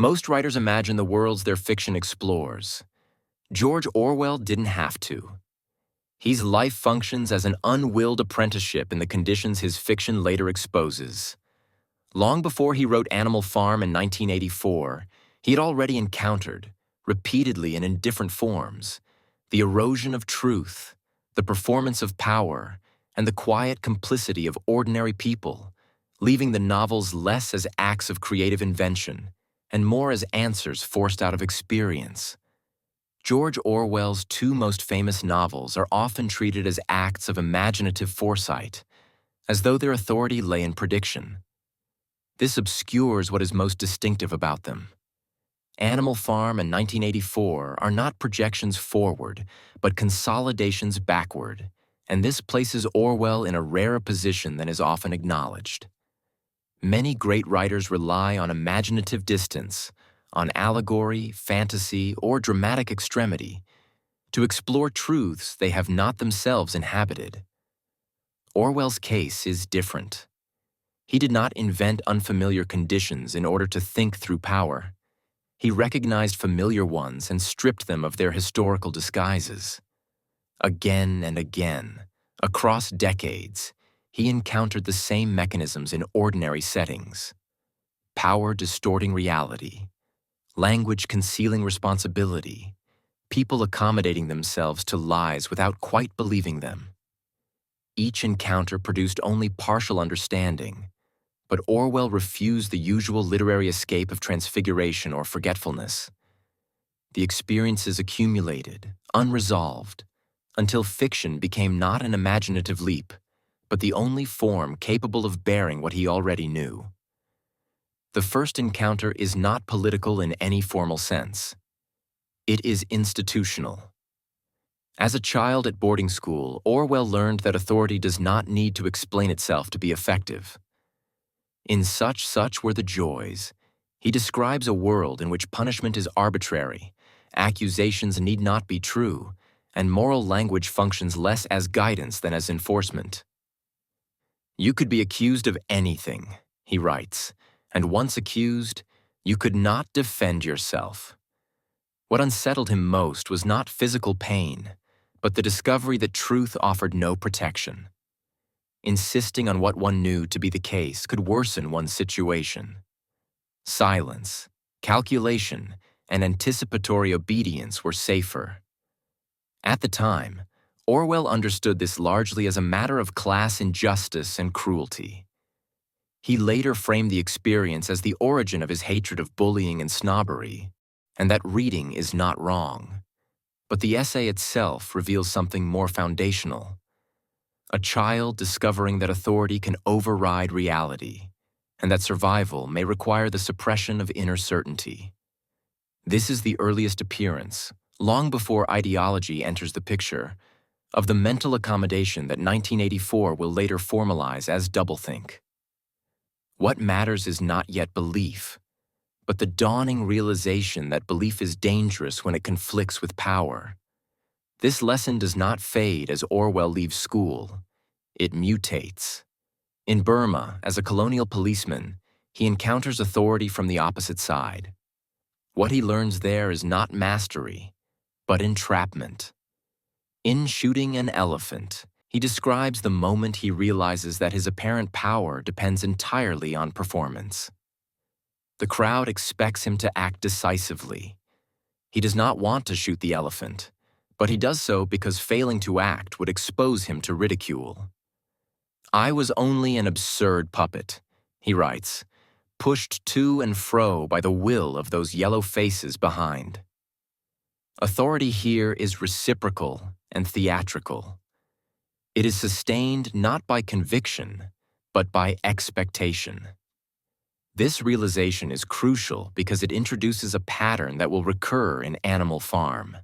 Most writers imagine the worlds their fiction explores. George Orwell didn't have to. His life functions as an unwilled apprenticeship in the conditions his fiction later exposes. Long before he wrote Animal Farm in 1984, he had already encountered, repeatedly and in different forms, the erosion of truth, the performance of power, and the quiet complicity of ordinary people, leaving the novels less as acts of creative invention and more as answers forced out of experience. George Orwell's two most famous novels are often treated as acts of imaginative foresight, as though their authority lay in prediction. This obscures what is most distinctive about them. Animal Farm and 1984 are not projections forward, but consolidations backward, and this places Orwell in a rarer position than is often acknowledged. Many great writers rely on imaginative distance, on allegory, fantasy, or dramatic extremity, to explore truths they have not themselves inhabited. Orwell's case is different. He did not invent unfamiliar conditions in order to think through power. He recognized familiar ones and stripped them of their historical disguises. Again and again, across decades, he encountered the same mechanisms in ordinary settings. Power distorting reality, language concealing responsibility, people accommodating themselves to lies without quite believing them. Each encounter produced only partial understanding, but Orwell refused the usual literary escape of transfiguration or forgetfulness. The experiences accumulated, unresolved, until fiction became not an imaginative leap, but the only form capable of bearing what he already knew. The first encounter is not political in any formal sense. It is institutional. As a child at boarding school, Orwell learned that authority does not need to explain itself to be effective. In Such Were the Joys, he describes a world in which punishment is arbitrary, accusations need not be true, and moral language functions less as guidance than as enforcement. You could be accused of anything, he writes, and once accused, you could not defend yourself. What unsettled him most was not physical pain, but the discovery that truth offered no protection. Insisting on what one knew to be the case could worsen one's situation. Silence, calculation, and anticipatory obedience were safer. At the time, Orwell understood this largely as a matter of class injustice and cruelty. He later framed the experience as the origin of his hatred of bullying and snobbery, and that reading is not wrong. But the essay itself reveals something more foundational. A child discovering that authority can override reality, and that survival may require the suppression of inner certainty. This is the earliest appearance, long before ideology enters the picture, of the mental accommodation that 1984 will later formalize as doublethink. What matters is not yet belief, but the dawning realization that belief is dangerous when it conflicts with power. This lesson does not fade as Orwell leaves school. It mutates. In Burma, as a colonial policeman, he encounters authority from the opposite side. What he learns there is not mastery, but entrapment. In Shooting an Elephant, he describes the moment he realizes that his apparent power depends entirely on performance. The crowd expects him to act decisively. He does not want to shoot the elephant, but he does so because failing to act would expose him to ridicule. I was only an absurd puppet, he writes, pushed to and fro by the will of those yellow faces behind. Authority here is reciprocal and theatrical. It is sustained not by conviction, but by expectation. This realization is crucial because it introduces a pattern that will recur in Animal Farm.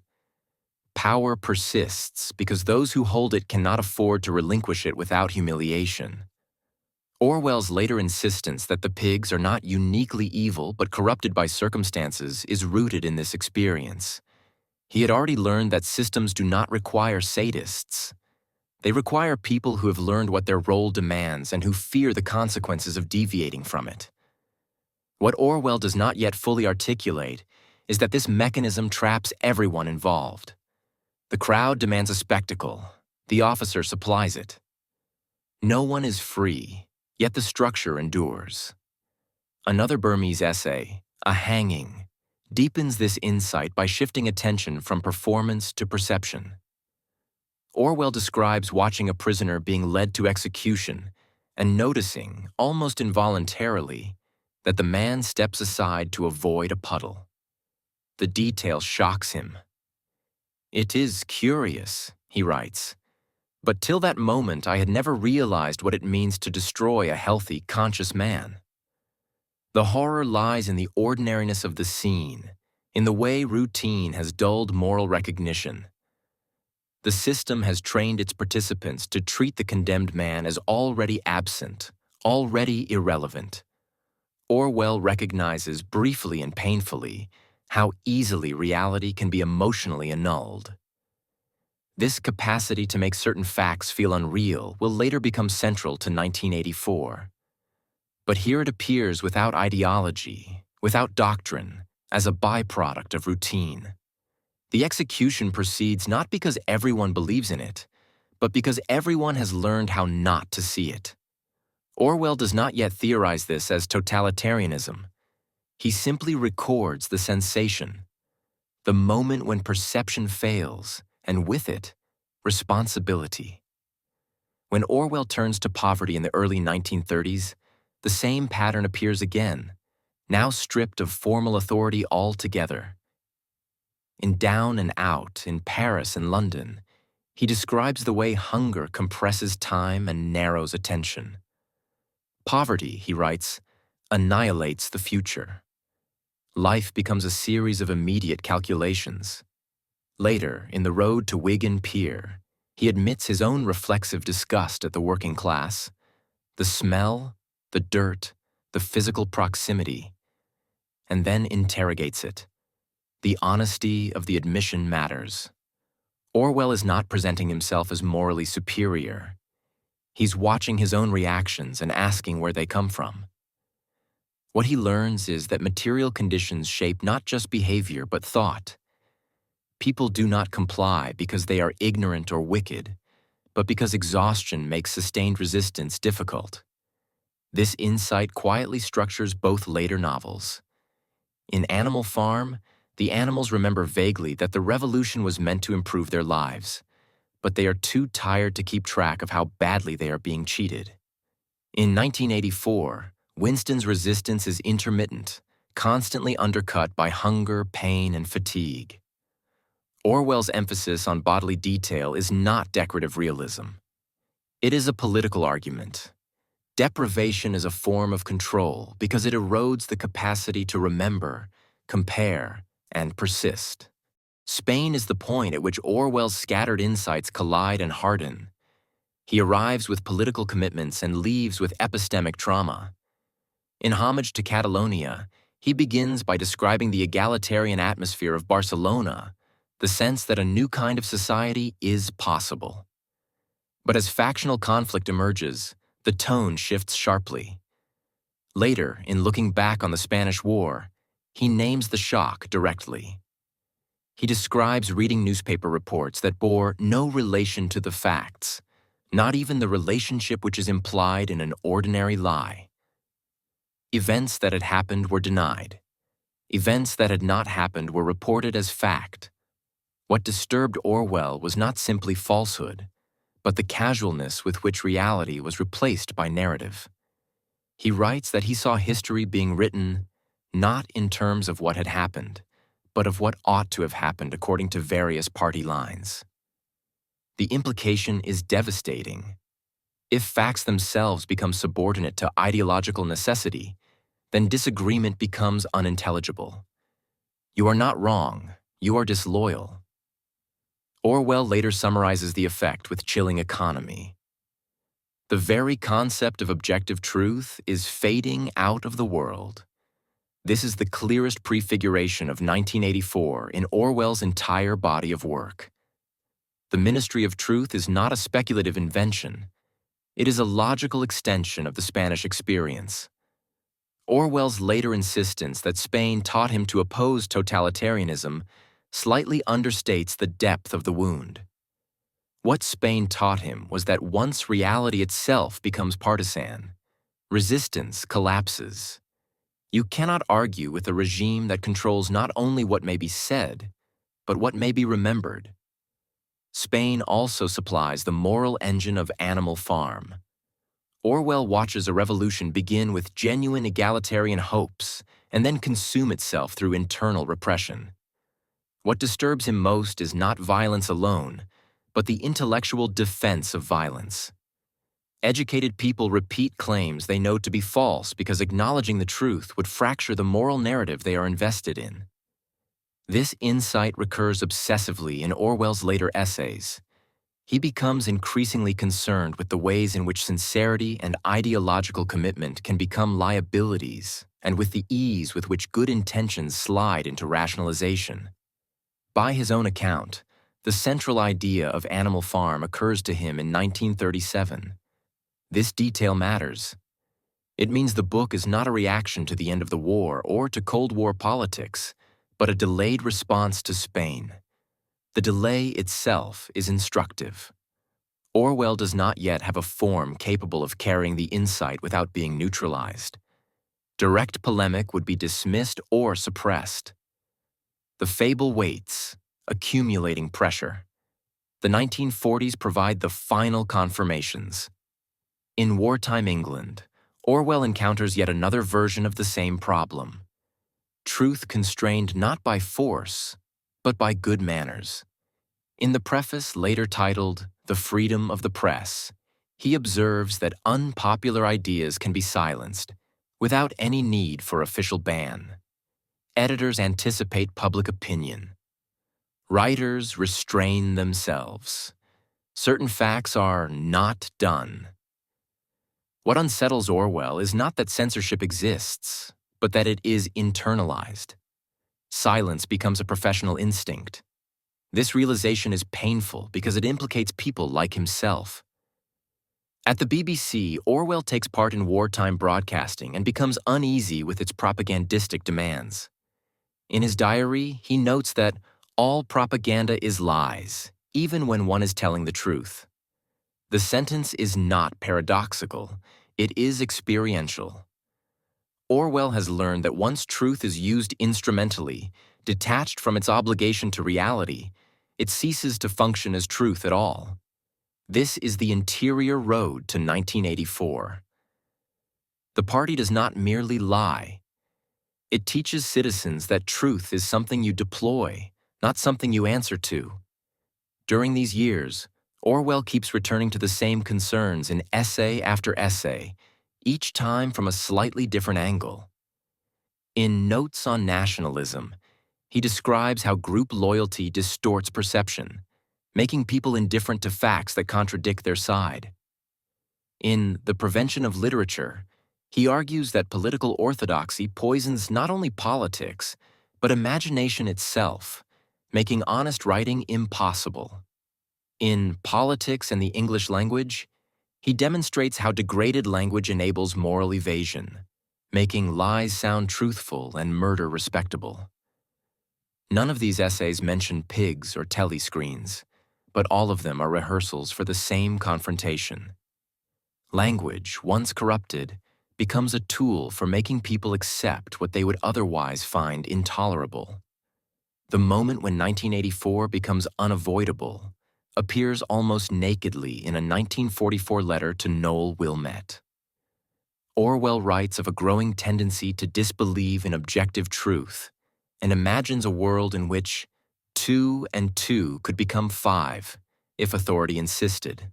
Power persists because those who hold it cannot afford to relinquish it without humiliation. Orwell's later insistence that the pigs are not uniquely evil but corrupted by circumstances is rooted in this experience. He had already learned that systems do not require sadists. They require people who have learned what their role demands and who fear the consequences of deviating from it. What Orwell does not yet fully articulate is that this mechanism traps everyone involved. The crowd demands a spectacle. The officer supplies it. No one is free, yet the structure endures. Another Burmese essay, A Hanging, deepens this insight by shifting attention from performance to perception. Orwell describes watching a prisoner being led to execution and noticing, almost involuntarily, that the man steps aside to avoid a puddle. The detail shocks him. "It is curious," he writes, "but till that moment I had never realized what it means to destroy a healthy, conscious man." The horror lies in the ordinariness of the scene, in the way routine has dulled moral recognition. The system has trained its participants to treat the condemned man as already absent, already irrelevant. Orwell recognizes briefly and painfully how easily reality can be emotionally annulled. This capacity to make certain facts feel unreal will later become central to 1984. But here it appears without ideology, without doctrine, as a byproduct of routine. The execution proceeds not because everyone believes in it, but because everyone has learned how not to see it. Orwell does not yet theorize this as totalitarianism. He simply records the sensation, the moment when perception fails, and with it, responsibility. When Orwell turns to poverty in the early 1930s, the same pattern appears again, now stripped of formal authority altogether. In Down and Out, in Paris and London, he describes the way hunger compresses time and narrows attention. Poverty, he writes, annihilates the future. Life becomes a series of immediate calculations. Later, in The Road to Wigan Pier, he admits his own reflexive disgust at the working class, the smell, the dirt, the physical proximity, and then interrogates it. The honesty of the admission matters. Orwell is not presenting himself as morally superior. He's watching his own reactions and asking where they come from. What he learns is that material conditions shape not just behavior but thought. People do not comply because they are ignorant or wicked, but because exhaustion makes sustained resistance difficult. This insight quietly structures both later novels. In Animal Farm, the animals remember vaguely that the revolution was meant to improve their lives, but they are too tired to keep track of how badly they are being cheated. In 1984, Winston's resistance is intermittent, constantly undercut by hunger, pain, and fatigue. Orwell's emphasis on bodily detail is not decorative realism. It is a political argument. Deprivation is a form of control because it erodes the capacity to remember, compare, and persist. Spain is the point at which Orwell's scattered insights collide and harden. He arrives with political commitments and leaves with epistemic trauma. In Homage to Catalonia, he begins by describing the egalitarian atmosphere of Barcelona, the sense that a new kind of society is possible. But as factional conflict emerges, the tone shifts sharply. Later, in looking back on the Spanish War, he names the shock directly. He describes reading newspaper reports that bore no relation to the facts, not even the relationship which is implied in an ordinary lie. Events that had happened were denied. Events that had not happened were reported as fact. What disturbed Orwell was not simply falsehood, but the casualness with which reality was replaced by narrative. He writes that he saw history being written not in terms of what had happened, but of what ought to have happened according to various party lines. The implication is devastating. If facts themselves become subordinate to ideological necessity, then disagreement becomes unintelligible. You are not wrong, you are disloyal. Orwell later summarizes the effect with chilling economy. The very concept of objective truth is fading out of the world. This is the clearest prefiguration of 1984 in Orwell's entire body of work. The Ministry of Truth is not a speculative invention. It is a logical extension of the Spanish experience. Orwell's later insistence that Spain taught him to oppose totalitarianism slightly understates the depth of the wound. What Spain taught him was that once reality itself becomes partisan, resistance collapses. You cannot argue with a regime that controls not only what may be said, but what may be remembered. Spain also supplies the moral engine of Animal Farm. Orwell watches a revolution begin with genuine egalitarian hopes and then consume itself through internal repression. What disturbs him most is not violence alone, but the intellectual defense of violence. Educated people repeat claims they know to be false because acknowledging the truth would fracture the moral narrative they are invested in. This insight recurs obsessively in Orwell's later essays. He becomes increasingly concerned with the ways in which sincerity and ideological commitment can become liabilities, and with the ease with which good intentions slide into rationalization. By his own account, the central idea of Animal Farm occurs to him in 1937. This detail matters. It means the book is not a reaction to the end of the war or to Cold War politics, but a delayed response to Spain. The delay itself is instructive. Orwell does not yet have a form capable of carrying the insight without being neutralized. Direct polemic would be dismissed or suppressed. The fable waits, accumulating pressure. The 1940s provide the final confirmations. In wartime England, Orwell encounters yet another version of the same problem. Truth constrained not by force, but by good manners. In the preface later titled The Freedom of the Press, he observes that unpopular ideas can be silenced without any need for official ban. Editors anticipate public opinion. Writers restrain themselves. Certain facts are not done. What unsettles Orwell is not that censorship exists, but that it is internalized. Silence becomes a professional instinct. This realization is painful because it implicates people like himself. At the BBC, Orwell takes part in wartime broadcasting and becomes uneasy with its propagandistic demands. In his diary, he notes that all propaganda is lies, even when one is telling the truth. The sentence is not paradoxical, it is experiential. Orwell has learned that once truth is used instrumentally, detached from its obligation to reality, it ceases to function as truth at all. This is the interior road to 1984. The party does not merely lie. It teaches citizens that truth is something you deploy, not something you answer to. During these years, Orwell keeps returning to the same concerns in essay after essay, each time from a slightly different angle. In Notes on Nationalism, he describes how group loyalty distorts perception, making people indifferent to facts that contradict their side. In The Prevention of Literature, he argues that political orthodoxy poisons not only politics, but imagination itself, making honest writing impossible. In Politics and the English Language, he demonstrates how degraded language enables moral evasion, making lies sound truthful and murder respectable. None of these essays mention pigs or telescreens, but all of them are rehearsals for the same confrontation. Language, once corrupted, becomes a tool for making people accept what they would otherwise find intolerable. The moment when 1984 becomes unavoidable appears almost nakedly in a 1944 letter to Noel Wilmette. Orwell writes of a growing tendency to disbelieve in objective truth and imagines a world in which 2 and 2 could become 5 if authority insisted.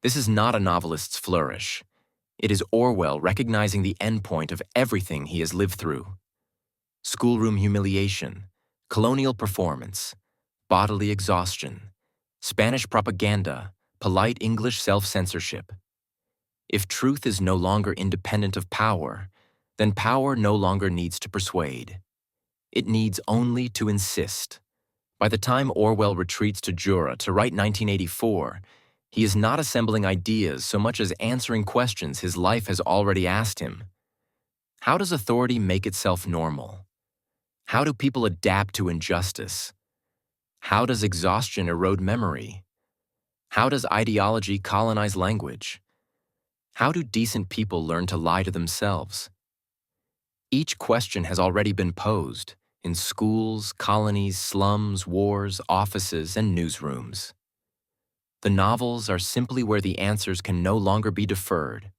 This is not a novelist's flourish. It is Orwell recognizing the endpoint of everything he has lived through. Schoolroom humiliation, colonial performance, bodily exhaustion, Spanish propaganda, polite English self-censorship. If truth is no longer independent of power, then power no longer needs to persuade. It needs only to insist. By the time Orwell retreats to Jura to write 1984, he is not assembling ideas so much as answering questions his life has already asked him. How does authority make itself normal? How do people adapt to injustice? How does exhaustion erode memory? How does ideology colonize language? How do decent people learn to lie to themselves? Each question has already been posed in schools, colonies, slums, wars, offices, and newsrooms. The novels are simply where the answers can no longer be deferred.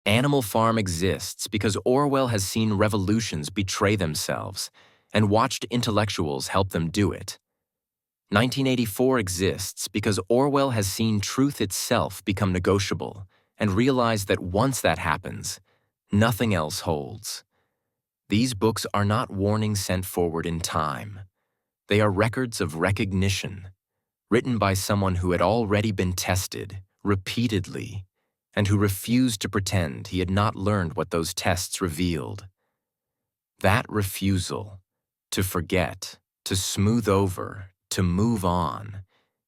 Animal Farm exists because Orwell has seen revolutions betray themselves and watched intellectuals help them do it. 1984 exists because Orwell has seen truth itself become negotiable and realized that once that happens, nothing else holds. These books are not warnings sent forward in time. They are records of recognition, written by someone who had already been tested, repeatedly, and who refused to pretend he had not learned what those tests revealed. That refusal, to forget, to smooth over, to move on,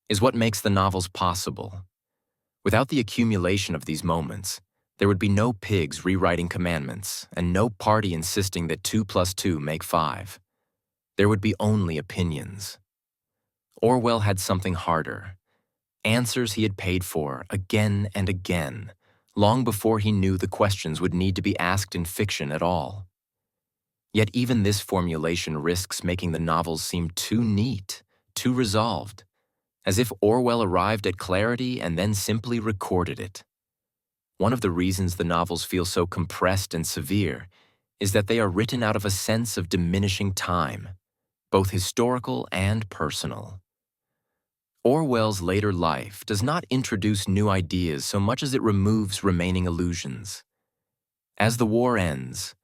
is what makes the novels possible. Without the accumulation of these moments, there would be no pigs rewriting commandments and no party insisting that 2 + 2 make 5. There would be only opinions. Orwell had something harder. Answers he had paid for again and again, long before he knew the questions would need to be asked in fiction at all. Yet even this formulation risks making the novels seem too neat, too resolved, as if Orwell arrived at clarity and then simply recorded it. One of the reasons the novels feel so compressed and severe is that they are written out of a sense of diminishing time, both historical and personal. Orwell's later life does not introduce new ideas so much as it removes remaining illusions. As the war ends,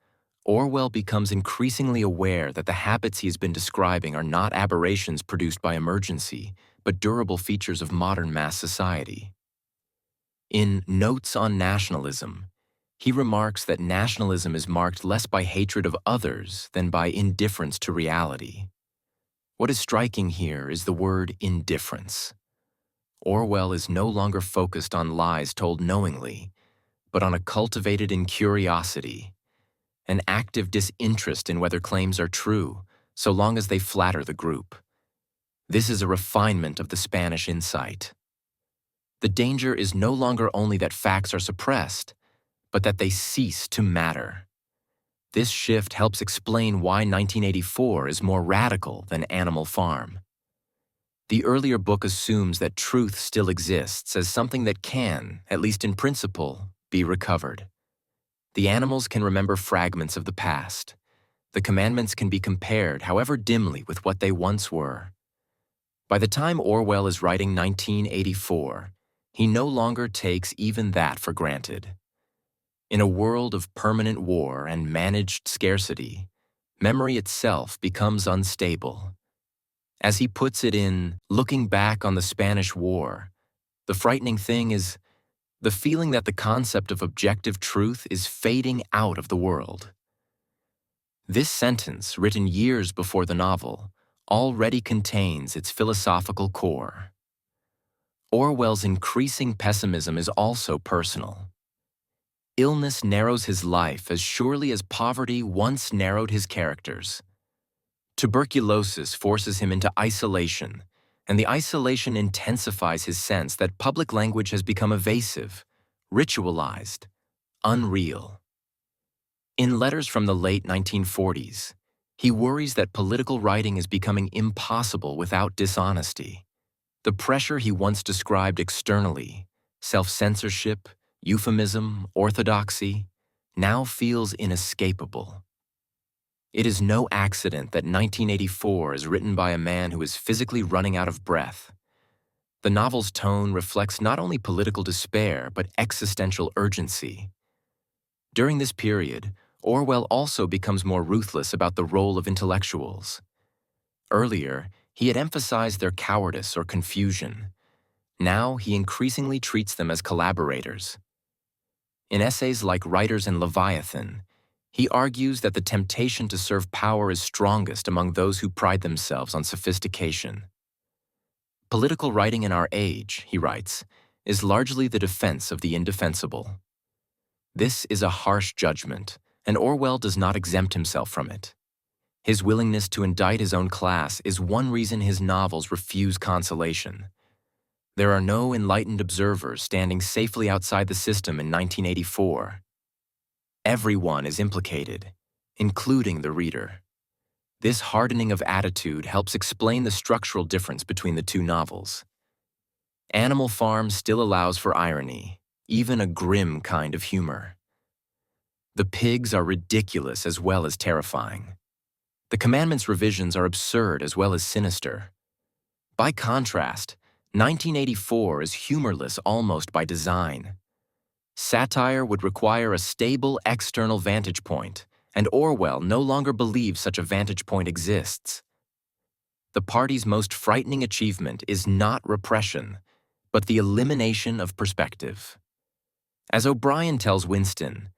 Orwell becomes increasingly aware that the habits he has been describing are not aberrations produced by emergency, but durable features of modern mass society. In Notes on Nationalism, he remarks that nationalism is marked less by hatred of others than by indifference to reality. What is striking here is the word indifference. Orwell is no longer focused on lies told knowingly, but on a cultivated incuriosity, an active disinterest in whether claims are true, so long as they flatter the group. This is a refinement of the Spanish insight. The danger is no longer only that facts are suppressed, but that they cease to matter. This shift helps explain why 1984 is more radical than Animal Farm. The earlier book assumes that truth still exists as something that can, at least in principle, be recovered. The animals can remember fragments of the past. The commandments can be compared, however dimly, with what they once were. By the time Orwell is writing 1984, he no longer takes even that for granted. In a world of permanent war and managed scarcity, memory itself becomes unstable. As he puts it in Looking Back on the Spanish War, the frightening thing is the feeling that the concept of objective truth is fading out of the world. This sentence, written years before the novel, already contains its philosophical core. Orwell's increasing pessimism is also personal. Illness narrows his life as surely as poverty once narrowed his characters. Tuberculosis forces him into isolation, and the isolation intensifies his sense that public language has become evasive, ritualized, unreal. In letters from the late 1940s, he worries that political writing is becoming impossible without dishonesty. The pressure he once described externally, self-censorship, euphemism, orthodoxy, now feels inescapable. It is no accident that 1984 is written by a man who is physically running out of breath. The novel's tone reflects not only political despair, but existential urgency. During this period, Orwell also becomes more ruthless about the role of intellectuals. Earlier, he had emphasized their cowardice or confusion. Now he increasingly treats them as collaborators. In essays like Writers and Leviathan, he argues that the temptation to serve power is strongest among those who pride themselves on sophistication. Political writing in our age, he writes, is largely the defense of the indefensible. This is a harsh judgment, and Orwell does not exempt himself from it. His willingness to indict his own class is one reason his novels refuse consolation. There are no enlightened observers standing safely outside the system in 1984. Everyone is implicated, including the reader. This hardening of attitude helps explain the structural difference between the two novels. Animal Farm still allows for irony, even a grim kind of humor. The pigs are ridiculous as well as terrifying. The commandments' revisions are absurd as well as sinister. By contrast, 1984 is humorless almost by design. Satire would require a stable external vantage point, and Orwell no longer believes such a vantage point exists. The party's most frightening achievement is not repression, but the elimination of perspective. As O'Brien tells Winston,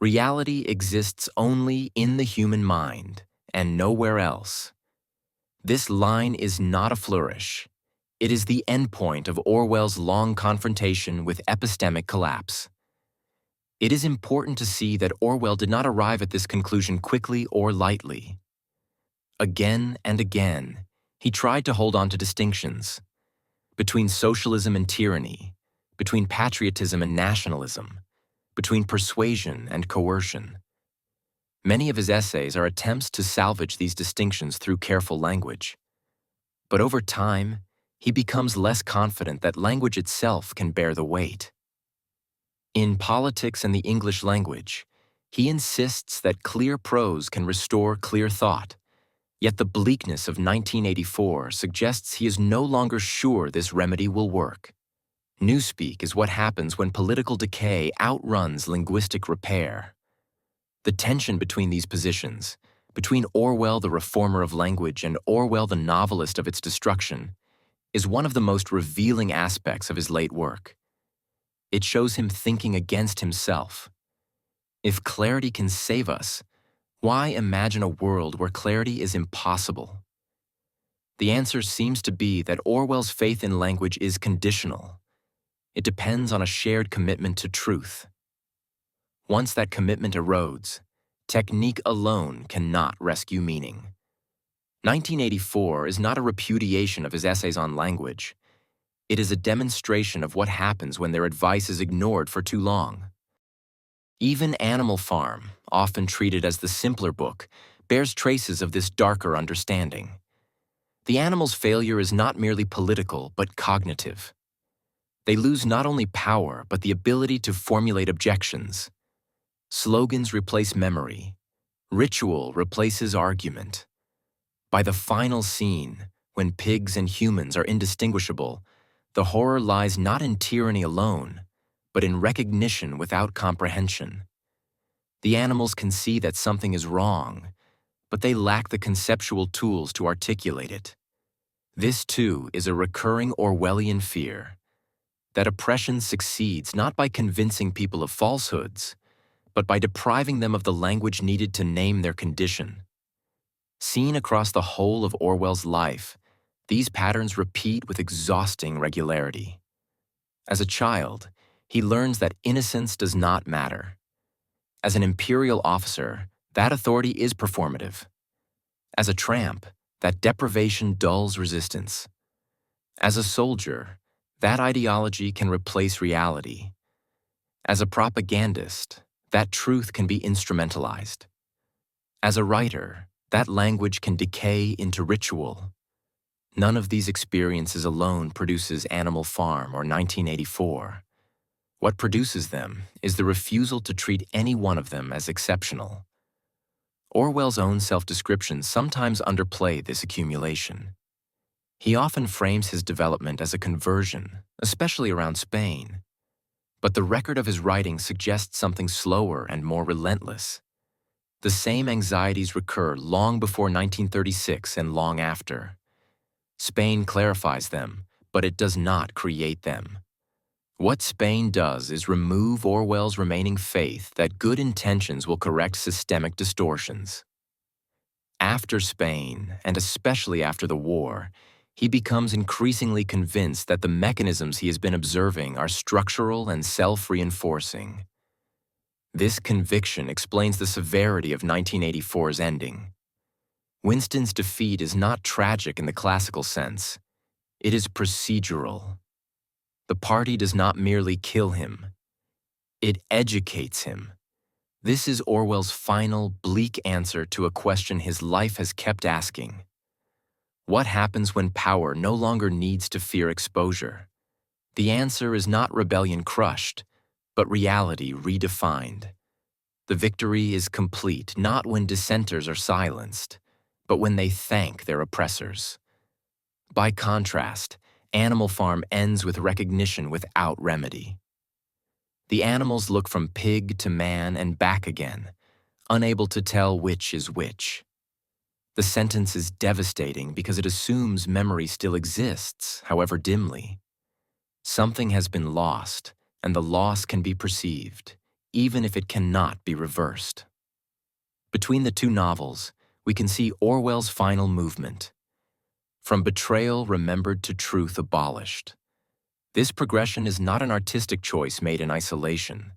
reality exists only in the human mind and nowhere else. This line is not a flourish. It is the endpoint of Orwell's long confrontation with epistemic collapse. It is important to see that Orwell did not arrive at this conclusion quickly or lightly. Again and again, he tried to hold on to distinctions between socialism and tyranny, between patriotism and nationalism, between persuasion and coercion. Many of his essays are attempts to salvage these distinctions through careful language. But over time, he becomes less confident that language itself can bear the weight. In Politics and the English Language, he insists that clear prose can restore clear thought, yet the bleakness of 1984 suggests he is no longer sure this remedy will work. Newspeak is what happens when political decay outruns linguistic repair. The tension between these positions, between Orwell the reformer of language and Orwell the novelist of its destruction, is one of the most revealing aspects of his late work. It shows him thinking against himself. If clarity can save us, why imagine a world where clarity is impossible? The answer seems to be that Orwell's faith in language is conditional. It depends on a shared commitment to truth. Once that commitment erodes, technique alone cannot rescue meaning. 1984 is not a repudiation of his essays on language. It is a demonstration of what happens when their advice is ignored for too long. Even Animal Farm, often treated as the simpler book, bears traces of this darker understanding. The animals' failure is not merely political, but cognitive. They lose not only power, but the ability to formulate objections. Slogans replace memory. Ritual replaces argument. By the final scene, when pigs and humans are indistinguishable, the horror lies not in tyranny alone, but in recognition without comprehension. The animals can see that something is wrong, but they lack the conceptual tools to articulate it. This, too, is a recurring Orwellian fear, that oppression succeeds not by convincing people of falsehoods, but by depriving them of the language needed to name their condition. Seen across the whole of Orwell's life, these patterns repeat with exhausting regularity. As a child, he learns that innocence does not matter. As an imperial officer, that authority is performative. As a tramp, that deprivation dulls resistance. As a soldier, that ideology can replace reality. As a propagandist, that truth can be instrumentalized. As a writer, that language can decay into ritual. None of these experiences alone produces Animal Farm or 1984. What produces them is the refusal to treat any one of them as exceptional. Orwell's own self-descriptions sometimes underplay this accumulation. He often frames his development as a conversion, especially around Spain. But the record of his writing suggests something slower and more relentless. The same anxieties recur long before 1936 and long after. Spain clarifies them, but it does not create them. What Spain does is remove Orwell's remaining faith that good intentions will correct systemic distortions. After Spain, and especially after the war, he becomes increasingly convinced that the mechanisms he has been observing are structural and self-reinforcing. This conviction explains the severity of 1984's ending. Winston's defeat is not tragic in the classical sense. It is procedural. The party does not merely kill him. It educates him. This is Orwell's final, bleak answer to a question his life has kept asking. What happens when power no longer needs to fear exposure? The answer is not rebellion crushed, but reality redefined. The victory is complete not when dissenters are silenced, but when they thank their oppressors. By contrast, Animal Farm ends with recognition without remedy. The animals look from pig to man and back again, unable to tell which is which. The sentence is devastating because it assumes memory still exists, however dimly. Something has been lost, and the loss can be perceived, even if it cannot be reversed. Between the two novels, we can see Orwell's final movement. From betrayal remembered to truth abolished. This progression is not an artistic choice made in isolation.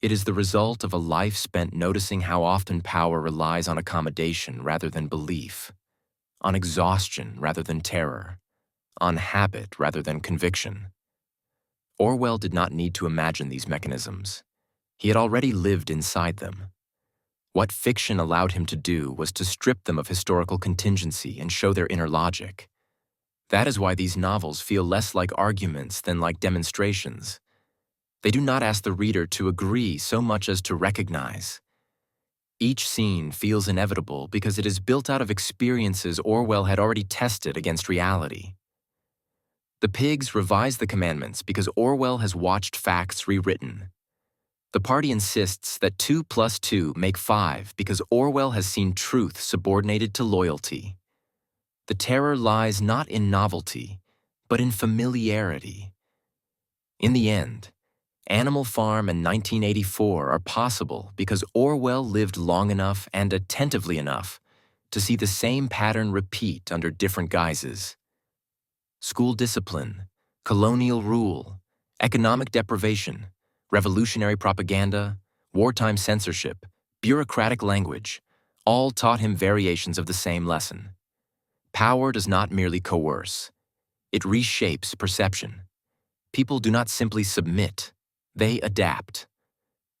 It is the result of a life spent noticing how often power relies on accommodation rather than belief, on exhaustion rather than terror, on habit rather than conviction. Orwell did not need to imagine these mechanisms. He had already lived inside them. What fiction allowed him to do was to strip them of historical contingency and show their inner logic. That is why these novels feel less like arguments than like demonstrations. They do not ask the reader to agree so much as to recognize. Each scene feels inevitable because it is built out of experiences Orwell had already tested against reality. The pigs revise the commandments because Orwell has watched facts rewritten. The party insists that 2 + 2 make 5 because Orwell has seen truth subordinated to loyalty. The terror lies not in novelty, but in familiarity. In the end, Animal Farm and 1984 are possible because Orwell lived long enough and attentively enough to see the same pattern repeat under different guises. School discipline, colonial rule, economic deprivation, revolutionary propaganda, wartime censorship, bureaucratic language, all taught him variations of the same lesson. Power does not merely coerce. It reshapes perception. People do not simply submit. They adapt.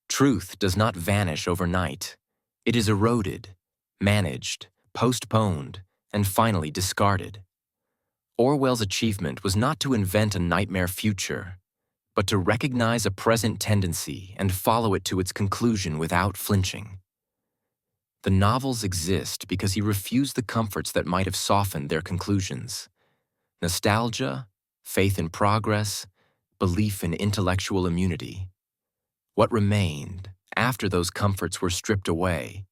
Truth does not vanish overnight. It is eroded, managed, postponed, and finally discarded. Orwell's achievement was not to invent a nightmare future, but to recognize a present tendency and follow it to its conclusion without flinching. The novels exist because he refused the comforts that might have softened their conclusions. Nostalgia, faith in progress, belief in intellectual immunity. What remained, after those comforts were stripped away,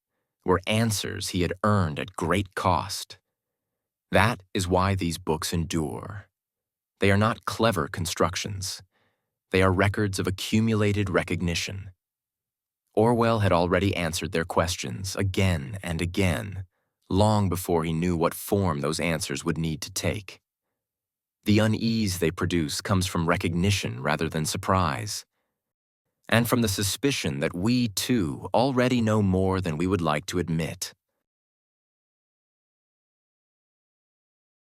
were answers he had earned at great cost. That is why these books endure. They are not clever constructions. They are records of accumulated recognition. Orwell had already answered their questions again and again, long before he knew what form those answers would need to take. The unease they produce comes from recognition rather than surprise, and from the suspicion that we, too, already know more than we would like to admit.